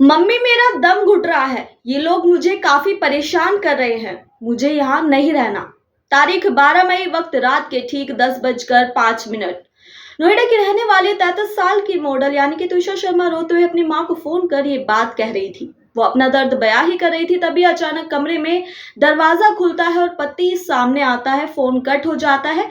Mummy मेरा दम घुट रहा है। ये लोग मुझे काफी परेशान कर रहे हैं। मुझे यहाँ नहीं रहना। तारीख 12 मई, वक्त रात के ठीक 10:05। नोएडा की रहने वाली 33 साल की मॉडल यानी कि तुषा शर्मा रोते हुए अपनी मां को फोन कर ये बात कह रही थी। वो अपना दर्द बयां ही कर रही थी, तभी अचानक कमरे में दरवाजा खुलता है और पति सामने आता है। फोन कट हो जाता है।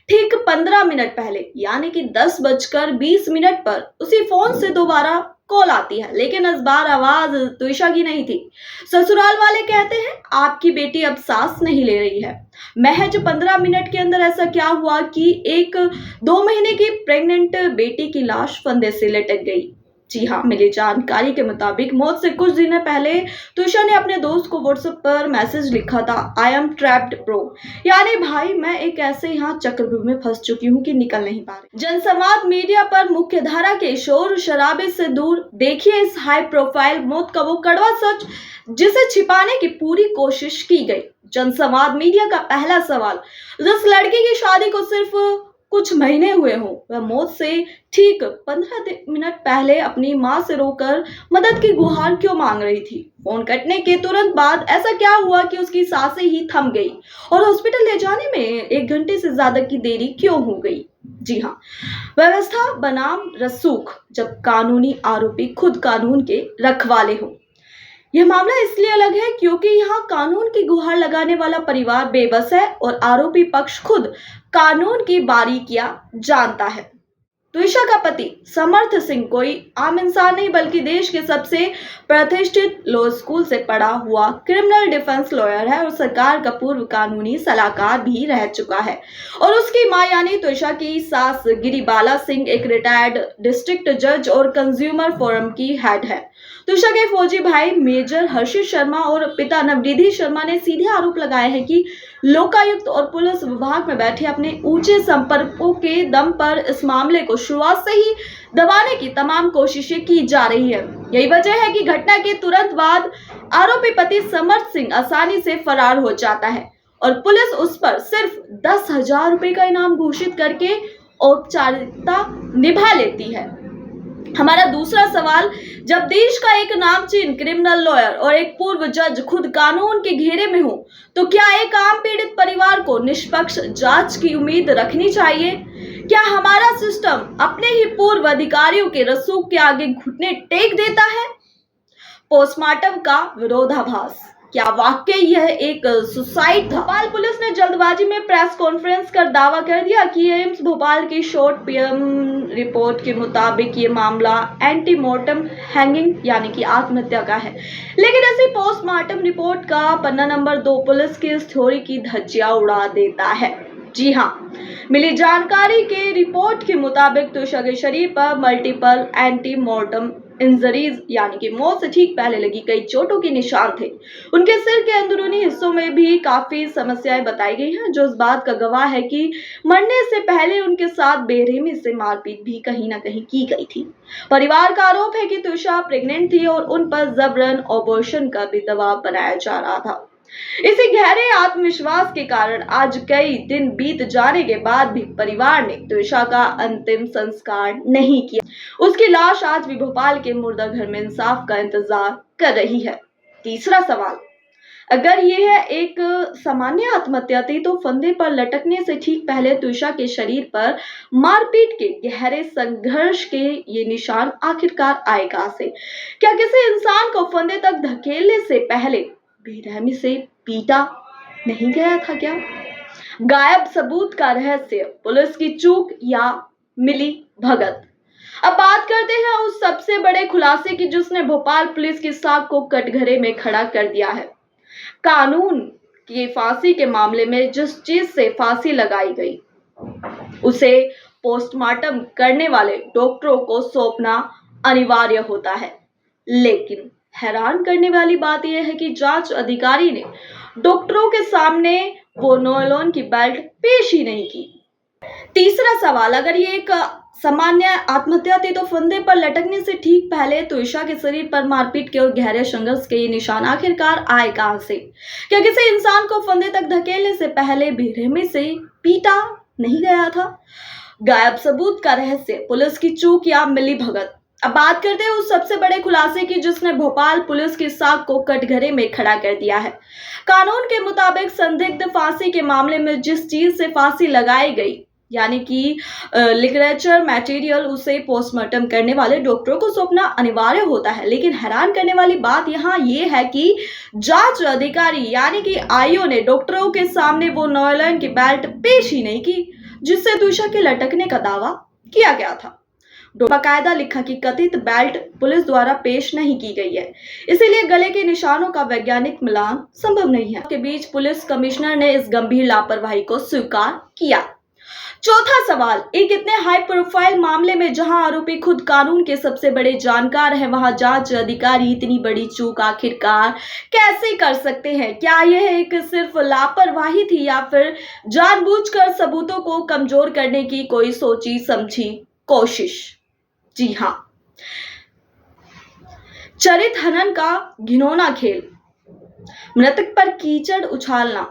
ठीक 15 मिनट पहले यानी कि 10:20 पर उसी फोन से दोबारा कॉल आती है, लेकिन इस बार आवाज तुषा की नहीं थी। ससुराल वाले कहते हैं आपकी बेटी अब सांस नहीं ले रही है। महज 15 मिनट के अंदर ऐसा क्या हुआ कि एक 2 महीने की प्रेग्नेंट बेटी की लाश फंदे से लटक गई। जी हाँ, मिली जानकारी के मुताबिक मौत से कुछ दिन पहले तुषा ने अपने दोस्त को व्हाट्सएप पर मैसेज लिखा था, आई एम ट्रैप्ड ब्रो, यानी भाई मैं एक ऐसे यहाँ चक्रव्यूह में फंस चुकी हूँ कि निकल नहीं पा रही। जनसंवाद मीडिया पर मुख्य धारा के शोर शराबे से दूर देखिए इस हाई प्रोफाइल मौत का वो कड़वा सच जिसे छिपाने की पूरी कोशिश की गई। जनसंवाद मीडिया का पहला सवाल, जिस लड़की की शादी को सिर्फ कुछ महीने हुए हों, वह मौत से ठीक 15 मिनट पहले अपनी मां से रोकर मदद की गुहार क्यों मांग रही थी। फोन कटने के तुरंत बाद ऐसा क्या हुआ कि उसकी सांसें ही थम गई और हॉस्पिटल ले जाने में 1 घंटे से ज्यादा की देरी क्यों हो गई। जी हाँ, व्यवस्था बनाम रसूख, जब कानूनी आरोपी खुद कानून के रखवाले हों। यह मामला इसलिए अलग है क्योंकि यहाँ कानून की गुहार लगाने वाला परिवार बेबस है और आरोपी पक्ष खुद कानून की बारीकियां जानता है। तुषा का पति समर्थ सिंह कोई आम इंसान नहीं, बल्कि देश के सबसे प्रतिष्ठित लॉ स्कूल से पढ़ा हुआ क्रिमिनल डिफेंस लॉयर है और सरकार का पूर्व कानूनी सलाहकार भी रह चुका है। और उसकी मां यानी तुषा की सास गिरिबाला सिंह एक रिटायर्ड डिस्ट्रिक्ट जज और कंज्यूमर फोरम की हेड है। तुषा के फौजी भाई मेजर हर्षित शर्मा और पिता नवनिधि शर्मा ने सीधे आरोप लगाए हैं कि लोकायुक्त और पुलिस विभाग में बैठे अपने ऊंचे संपर्कों के दम पर इस मामले को शुरुआत से ही दबाने की तमाम कोशिशें की जा रही है। यही वजह है कि घटना के तुरंत बाद आरोपी पति समर्थ सिंह आसानी से फरार हो जाता है और पुलिस उस पर सिर्फ 10,000 रुपए का इनाम घोषित करके औपचारिकता निभा लेती है। हमारा दूसरा सवाल, जब देश का एक नामचीन क्रिमिनल लॉयर और एक पूर्व जज खुद कानून के घेरे में हो, तो क्या एक आम पीड़ित परिवार को निष्पक्ष जांच की उम्मीद रखनी चाहिए? क्या हमारा सिस्टम अपने ही पूर्व अधिकारियों के रसूख के आगे घुटने टेक देता है? पोस्टमार्टम का विरोधाभास, क्या वाकई यह एक सुसाइड था? भोपाल पुलिस ने जल्दबाजी में प्रेस कॉन्फ्रेंस कर दावा कर दिया कि एम्स भोपाल की शॉर्ट पीएम रिपोर्ट के मुताबिक ये मामला एंटीमोर्टम हैंगिंग यानी कि आत्महत्या का है। लेकिन ऐसी पोस्टमार्टम रिपोर्ट का पन्ना नंबर 2 पुलिस की इस थ्योरी की धज्जियां उड़ा देता है। जी हाँ, मिली जानकारी के रिपोर्ट के मुताबिक तुषा के शरीर पर मल्टीपल एंटीमोर्टम इंजरीज यानी कि मौत से ठीक पहले लगी कई चोटों के निशान थे। उनके सिर के अंदरूनी हिस्सों में भी काफी समस्याएं बताई गई हैं, जो इस बात का गवाह है कि मरने से पहले उनके साथ बेरहमी से मारपीट भी कहीं ना कहीं की गई थी। परिवार का आरोप है कि तुषा प्रेग्नेंट थी और उन पर जबरन अबॉर्शन का भी दबाव बनाया जा रहा था। इसी गहरे आत्मविश्वास के कारण आज कई दिन बीत जाने के बाद भी परिवार ने तुषा का अंतिम संस्कार नहीं किया। उसकी लाश आज भी भोपाल के मुर्दा घर में इंसाफ का इंतजार कर रही है। तीसरा सवाल, अगर यह एक सामान्य आत्महत्या थी तो फंदे पर लटकने से ठीक पहले तुषा के शरीर पर मारपीट के गहरे संघर्ष के ये निशान आखिरकार आए कहां से? क्या किसी इंसान को फंदे तक धकेलने से पहले बेरहमी से पीटा नहीं गया था क्या? गायब सबूत का रहस्य, पुलिस की चूक या मिली भगत? अब बात करते हैं उस सबसे बड़े खुलासे की जिसने भोपाल पुलिस की साख को कटघरे में खड़ा कर दिया है। कानून की फांसी के मामले में जिस चीज से फांसी लगाई गई उसे पोस्टमार्टम करने वाले डॉक्टरों को सौंपना अनिवार्य होता है, लेकिन हैरान करने वाली बात यह है कि जांच अधिकारी ने डॉक्टरों के सामने वो नॉयलॉन की बेल्ट पेश ही नहीं की। तीसरा सवाल, अगर ये एक सामान्य आत्महत्या थी तो फंदे पर लटकने से ठीक पहले तुषा के शरीर पर मारपीट के और गहरे संघर्ष के ये निशान आखिरकार आए कहां से? क्या किसी इंसान को फंदे तक धकेलने से पहले बेरहमी से पीटा नहीं गया था? गायब सबूत का रहस्य, पुलिस की चूक या मिली भगत? अब बात करते हैं उस सबसे बड़े खुलासे की जिसने भोपाल पुलिस की साख को कटघरे में खड़ा कर दिया है। कानून के मुताबिक संदिग्ध फांसी के मामले में जिस चीज से फांसी लगाई गई यानी कि लिटरेचर मटेरियल उसे पोस्टमार्टम करने वाले डॉक्टरों को सौंपना अनिवार्य होता है। लेकिन हैरान करने वाली बात यहाँ ये है कि जांच अधिकारी यानी कि आईओ ने डॉक्टरों के सामने वो नॉयलन की बेल्ट पेश ही नहीं की जिससे तुषा के लटकने का दावा किया गया था। बाकायदा लिखा कि कथित बेल्ट पुलिस द्वारा पेश नहीं की गई है, इसीलिए गले के निशानों का वैज्ञानिक मिलान संभव नहीं है। के बीच पुलिस कमिश्नर ने इस गंभीर लापरवाही को स्वीकार किया। चौथा सवाल, एक इतने हाई प्रोफाइल मामले में जहां आरोपी खुद कानून के सबसे बड़े जानकार हैं, वहां जांच अधिकारी इतनी बड़ी चूक आखिरकार कैसे कर सकते हैं? क्या यह एक सिर्फ लापरवाही थी या फिर जानबूझकर सबूतों को कमजोर करने की कोई सोची समझी कोशिश? जी हां, चरित हनन का घिनौना खेल, मृतक पर कीचड़ उछालना।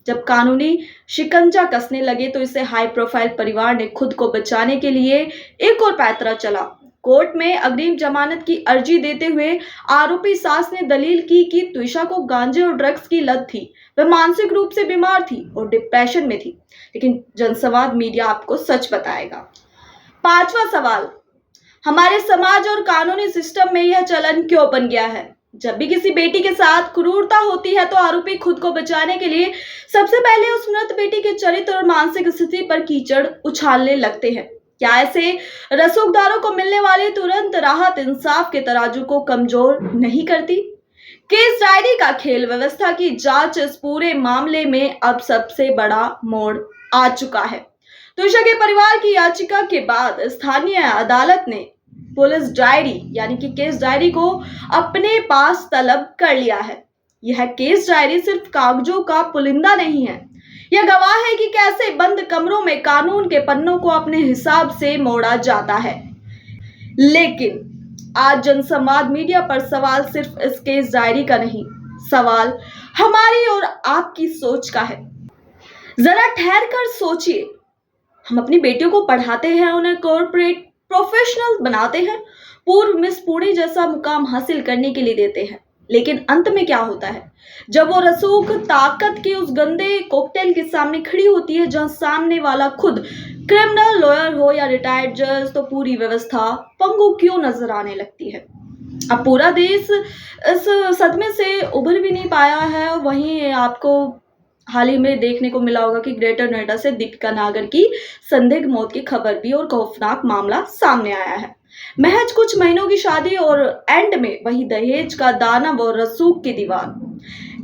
जब कानूनी शिकंजा कसने लगे तो इसे हाई प्रोफाइल परिवार ने खुद को बचाने के लिए एक और पैंतरा चला। कोर्ट में अग्रिम जमानत की अर्जी देते हुए आरोपी सास ने दलील की कि तुषा को गांजे और ड्रग्स की लत थी, वह मानसिक रूप से बीमार थी और डिप्रेशन में थी। लेकिन जनसंवाद मीडिया आपको सच बताएगा। पांचवा सवाल, हमारे समाज और कानूनी सिस्टम में यह चलन क्यों बन गया है? जब भी किसी बेटी के साथ क्रूरता होती है तो आरोपी खुद को बचाने के लिए सबसे पहले उस मृत बेटी के चरित्र और मानसिक स्थिति पर कीचड़ उछालने लगते हैं। क्या ऐसे रसूखदारों को मिलने वाली तुरंत राहत इंसाफ के तराजू को कमजोर नहीं करती? केस डायरी का खेल, व्यवस्था की जांच इस पूरे मामले में अब सबसे बड़ा मोड़ आ चुका है। तुषा के परिवार की याचिका के बाद स्थानीय अदालत ने पुलिस डायरी यानी कि केस डायरी को अपने पास तलब कर लिया है। यह केस डायरी सिर्फ कागजों का पुलिंदा नहीं है, यह गवाह है कि कैसे बंद कमरों में कानून के पन्नों को अपने हिसाब से मोड़ा जाता है। लेकिन आज जनसंवाद मीडिया पर सवाल सिर्फ इस केस डायरी का नहीं, सवाल हमारी और आपकी सोच का है। जरा ठहर कर सोचिए, हम अपनी बेटियों को पढ़ाते हैं, उन्हें कॉर्पोरेट प्रोफेशनल बनाते हैं, पूर्व मिस पुणे जैसा मुकाम हासिल करने के लिए देते हैं, लेकिन अंत में क्या होता है? जब वो रसूख ताकत के उस गंदे कॉकटेल के सामने खड़ी होती है जहां सामने वाला खुद क्रिमिनल लॉयर हो या रिटायर्ड जज, तो पूरी व्यवस्था पंगु क्यों नजर आने लगती है। अब पूरा देश इस सदमे से उभर भी नहीं पाया है। वहीं आपको हाल ही में देखने को मिला होगा कि ग्रेटर नोएडा से दीपिका नागर की संदिग्ध मौत की खबर भी और खौफनाक मामला सामने आया है। महज कुछ महीनों की शादी और एंड में वही दहेज का दानव और रसूख की दीवार।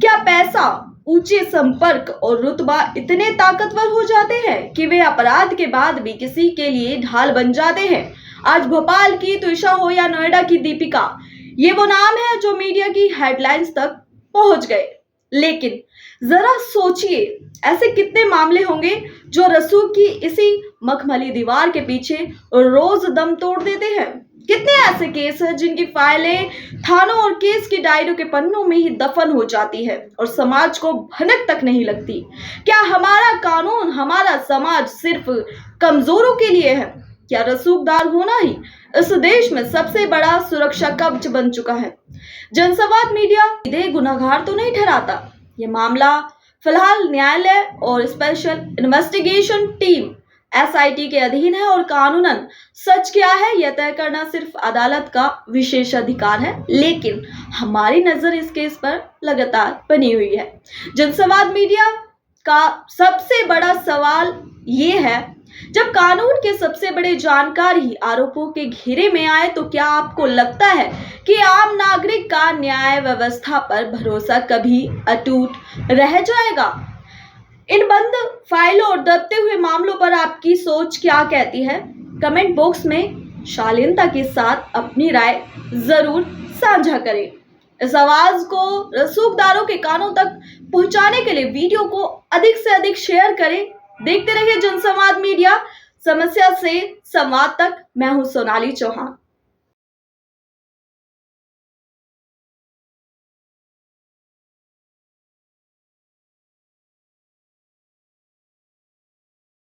क्या पैसा, ऊंचे संपर्क और रुतबा इतने ताकतवर हो जाते हैं कि वे अपराध के बाद भी किसी के लिए ढाल बन जाते हैं? आज भोपाल की तुषा हो या नोएडा की दीपिका, ये वो नाम है जो मीडिया की हेडलाइंस तक पहुंच गए। लेकिन जरा सोचिए, ऐसे कितने मामले होंगे जो रसूख की इसी मखमली दीवार के पीछे रोज दम तोड़ देते हैं? कितने ऐसे केस हैं जिनकी फाइलें थानों और केस की डायरियों के पन्नों में ही दफन हो जाती है और समाज को भनक तक नहीं लगती? क्या हमारा कानून, हमारा समाज सिर्फ कमजोरों के लिए है? क्या रसूखदार होना ही इस देश में सबसे बड़ा सुरक्षा कवच बन चुका है? जनसंवाद मीडिया सीधे गुनहगार तो नहीं ठहराता। ये मामला फिलहाल न्यायालय और स्पेशल इन्वेस्टिगेशन टीम SIT के अधीन है और कानूनन सच क्या है यह तय करना सिर्फ अदालत का विशेष अधिकार है। लेकिन हमारी नजर इस केस पर लगातार बनी हुई है। जनसंवाद मीडिया का सबसे बड़ा सवाल ये है, जब कानून के सबसे बड़े जानकार ही आरोपों के घेरे में आए तो क्या आपको लगता है कि आम नागरिक का न्याय व्यवस्था पर भरोसा कभी अटूट रह जाएगा? इन बंद फाइलों और दबते हुए मामलों पर आपकी सोच क्या कहती है? कमेंट बॉक्स में शालीनता के साथ अपनी राय जरूर साझा करें। इस आवाज को रसूखदारों के कानों तक पहुंचाने के लिए वीडियो को अधिक से अधिक शेयर करें। देखते रहिए जनसंवाद मीडिया, समस्या से संवाद तक। मैं हूं सोनाली चौहान।